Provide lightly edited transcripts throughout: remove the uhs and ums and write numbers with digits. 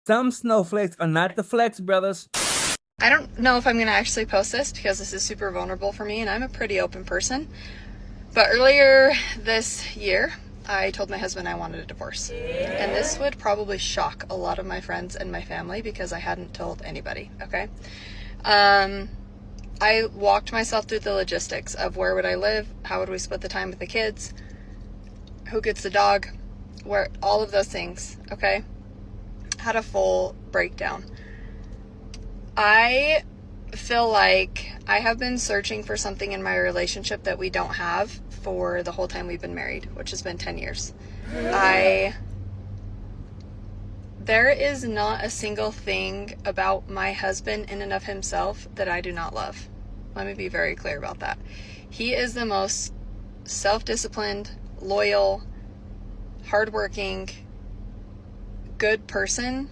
Some snowflakes are not the flex, brothers. I don't know if I'm going to actually post this because this is super vulnerable for me and I'm a pretty open person. But earlier this year, I told my husband I wanted a divorce. And this would probably shock a lot of my friends and my family because I hadn't told anybody, okay? I walked myself through the logistics of where would I live, how would we split the time with the kids, who gets the dog, where all of those things, okay? Had a full breakdown. I feel like I have been searching for something in my relationship that we don't have for the whole time we've been married, which has been 10 years. There is not a single thing about my husband in and of himself that I do not love. Let me be very clear about that. He is the most self-disciplined, loyal, hardworking, good person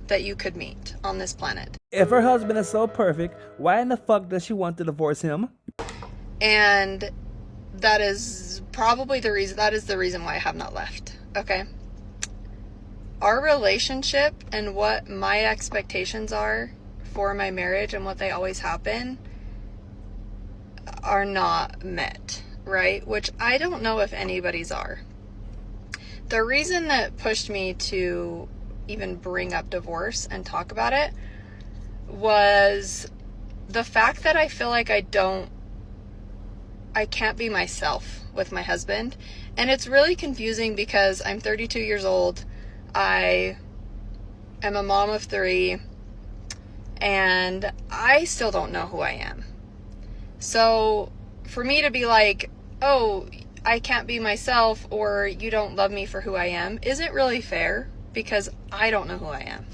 that you could meet on this planet. If her husband is so perfect, why in the fuck does she want to divorce him? And that is probably the reason, that is the reason why I have not left, okay? Our relationship and what my expectations are for my marriage and what they always have been are not met, right? Which I don't know if anybody's are. The reason that pushed me to even bring up divorce and talk about it was the fact that I feel like I can't be myself with my husband. And it's really confusing because I'm 32 years old. I am a mom of 3 and I still don't know who I am. So for me to be like, oh, I can't be myself or you don't love me for who I am isn't really fair because I don't know who I am.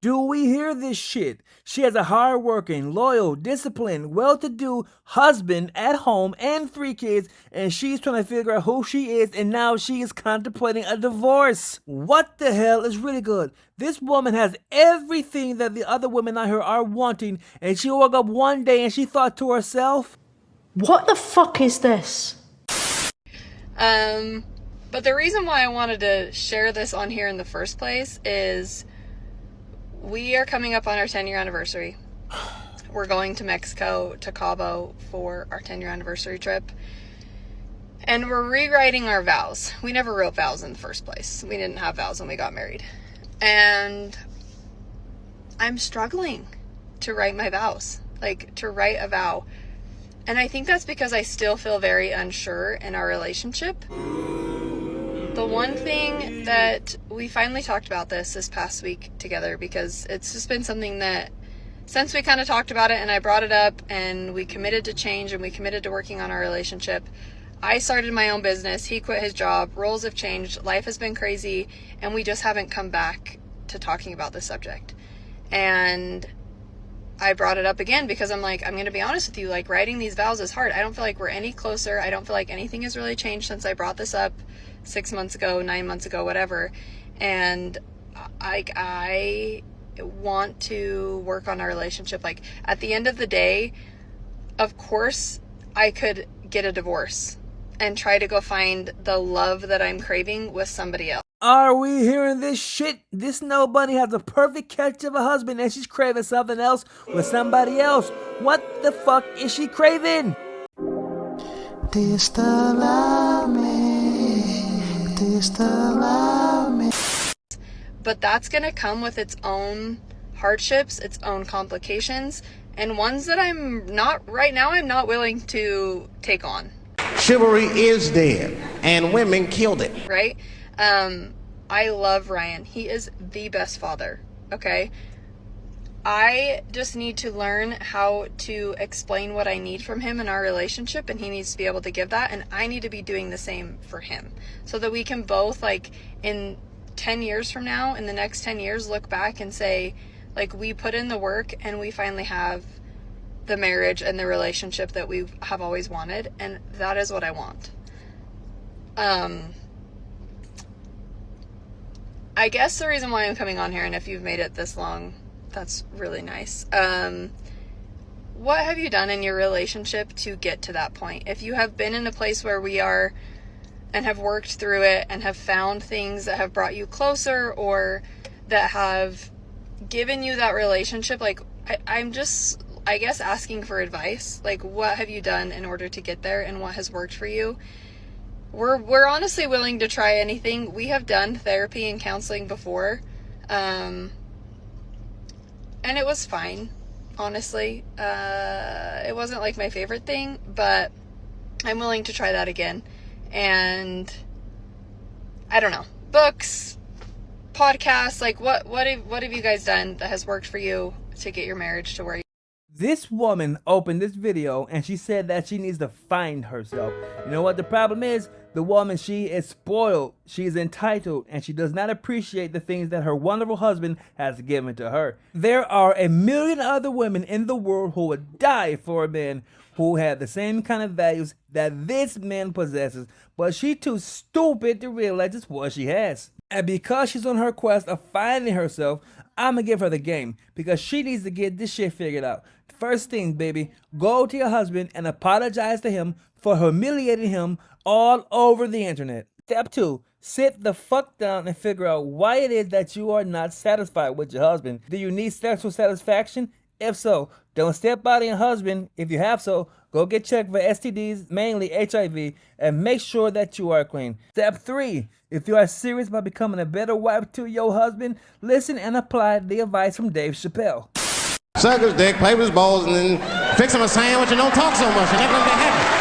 Do we hear this shit? She has a hardworking, loyal, disciplined, well-to-do husband at home and 3 kids, and she's trying to figure out who she is, and now she is contemplating a divorce. What the hell is really good? This woman has everything that the other women out here are wanting, and she woke up one day and she thought to herself, what the fuck is this? But the reason why I wanted to share this on here in the first place is we are coming up on our 10-year anniversary. We're going to Mexico, to Cabo, for our 10-year anniversary trip. And we're rewriting our vows. We never wrote vows in the first place. We didn't have vows when we got married. And I'm struggling to write my vows. Like, to write a vow. And I think that's because I still feel very unsure in our relationship. The one thing that we finally talked about this past week together, because it's just been something that since we kind of talked about it and I brought it up and we committed to change and we committed to working on our relationship. I started my own business. He quit his job. Roles have changed. Life has been crazy. And we just haven't come back to talking about this subject. And I brought it up again because I'm like, I'm going to be honest with you, like writing these vows is hard. I don't feel like we're any closer. I don't feel like anything has really changed since I brought this up 6 months ago, 9 months ago, whatever. And I want to work on our relationship. Like at the end of the day, of course I could get a divorce and try to go find the love that I'm craving with somebody else. are we hearing this shit? This nobody has a perfect catch of a husband and she's craving something else with somebody else. What the fuck is she craving? Do you still love me? Do you still love me? But that's going to come with its own hardships, its own complications, and ones that I'm not willing to take on. Chivalry is dead, and women killed it. Right? I love Ryan. He is the best father, okay? I just need to learn how to explain what I need from him in our relationship, and he needs to be able to give that, and I need to be doing the same for him so that we can both, like, in 10 years from now, in the next 10 years, look back and say, like, we put in the work and we finally have the marriage and the relationship that we have always wanted, and that is what I want. I guess the reason why I'm coming on here, and if you've made it this long, that's really nice. What have you done in your relationship to get to that point? If you have been in a place where we are and have worked through it and have found things that have brought you closer or that have given you that relationship. Like, I'm just, I guess, asking for advice. Like, what have you done in order to get there, and what has worked for you? We're honestly willing to try anything. We have done therapy and counseling before, and it was fine, honestly. It wasn't like my favorite thing, but I'm willing to try that again. And I don't know, books, podcasts, like what have you guys done that has worked for you to get your marriage to where you... This woman opened this video and she said that she needs to find herself. You know what the problem is? The woman, she is spoiled, she is entitled, and she does not appreciate the things that her wonderful husband has given to her. There are a million other women in the world who would die for a man who had the same kind of values that this man possesses, but she's too stupid to realize just what she has. And because she's on her quest of finding herself, I'm gonna give her the game because she needs to get this shit figured out. First thing, baby, go to your husband and apologize to him for humiliating him all over the internet. Step 2, sit the fuck down and figure out why it is that you are not satisfied with your husband. Do you need sexual satisfaction? If so, don't step out on your husband. If you have so, go get checked for STDs, mainly HIV, and make sure that you are clean. Step 3, if you are serious about becoming a better wife to your husband, listen and apply the advice from Dave Chappelle. Suck his dick, play with his balls, and then fix him a sandwich and don't talk so much. And that's gonna be happy.